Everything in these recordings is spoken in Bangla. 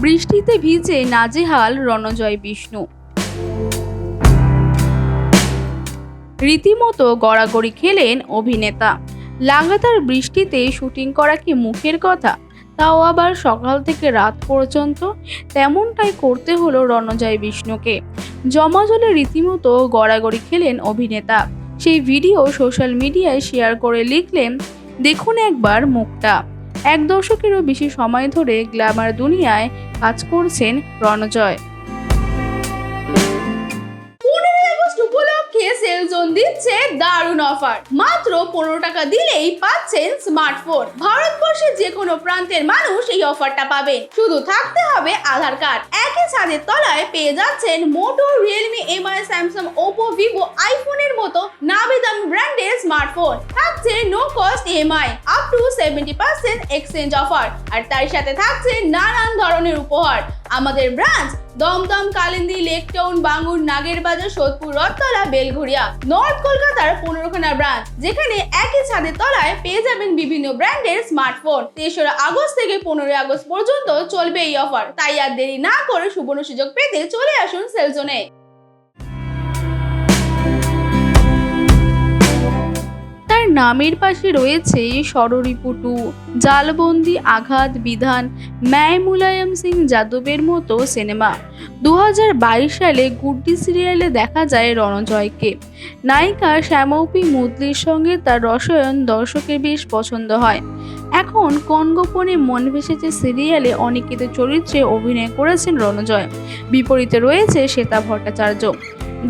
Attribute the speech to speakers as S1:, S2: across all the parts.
S1: বৃষ্টিতে ভিজে নাজেহাল রণজয় বিষ্ণু। রীতিমতো গড়াগড়ি খেলেন অভিনেতা। লাগাতার বৃষ্টিতে শুটিং করা কি মুখের কথা, তাও আবার সকাল থেকে রাত পর্যন্ত। তেমনটাই করতে হলো রণজয় বিষ্ণুকে। জমাজলে রীতিমতো গড়াগড়ি খেলেন অভিনেতা। সেই ভিডিও সোশ্যাল মিডিয়ায় শেয়ার করে লিখলেন, দেখুন একবার মুখটা। 1 দশকেরও বেশি সময় ধরে গ্ল্যামার দুনিয়ায় কাজ করছেন রণজয়। 15 আগস্ট উপলক্ষে সেলজোন দিচ্ছে দারুণ অফার। মাত্র 15 টাকা দিলেই পাচ্ছেন স্মার্টফোন। ভারতবর্ষের যে কোনো প্রান্তের মানুষ এই অফারটা পাবেন। শুধু থাকতে হবে আধার কার্ড। একই ছাদের তলায় পেয়ে যাচ্ছেন Moto, Realme, Mi, Samsung, Oppo, Vivo, আইফোনের মতো নামি দামি ব্র্যান্ডের স্মার্টফোন। থাকছে no cost EMI, up to 70% exchange offer. আর তার সাথে থাকছে নানান ধরনের উপহার। আমাদের ব্রাঞ্চ দমদম, কালিন্দী, লেকটাউন, বাঙ্গুর, নাগেরবাজার, সোদপুর, রথতলা, বেলঘরিয়া। নর্থ কলকাতার 15খানা ব্রাঞ্চ, যেখানে একই ছাদের তলায় পেয়ে যাবেন বিভিন্ন ব্র্যান্ডের স্মার্টফোন। 3রা আগস্ট থেকে 15 আগস্ট পর্যন্ত চলবে এই অফার। তাই আর দেরি না করে সুবর্ণ সুযোগ পেতে চলে আসুন সেলজোনে। তার নামের পাশে রয়েছে ষড়রিপুটু, জালবন্দি, আঘাত, বিধান, ম্যায় মুলায়ম সিং যাদবের মতো সিনেমা। 2022 সালে গুড্ডি সিরিয়ালে দেখা যায় রণজয়কে। নায়িকা শ্যামপি মুদলির সঙ্গে তার রসায়ন দর্শকের বেশ পছন্দ হয়। এখন কোন গোপনে মন ভেসেছে সিরিয়ালে অনিকেত চরিত্রে অভিনয় করেছেন রণজয়। বিপরীতে রয়েছে শ্বেতা ভট্টাচার্য।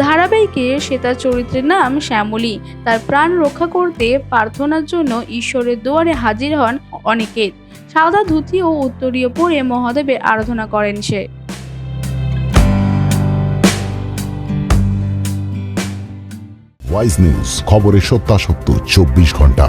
S1: ধারাবাহিকে শ্বেতার চরিত্রের নাম শ্যামলী। তার প্রাণ রক্ষা করতে প্রার্থনার জন্য ঈশ্বরের দুয়ারে হাজির হন অনিকেত। সাদা ধুতি ও উত্তরীয় পরে মহাদেবের আরাধনা করেন সে।
S2: ওয়াইজ নিউজ, খবরের সত্যাসত্য 24 ঘন্টা।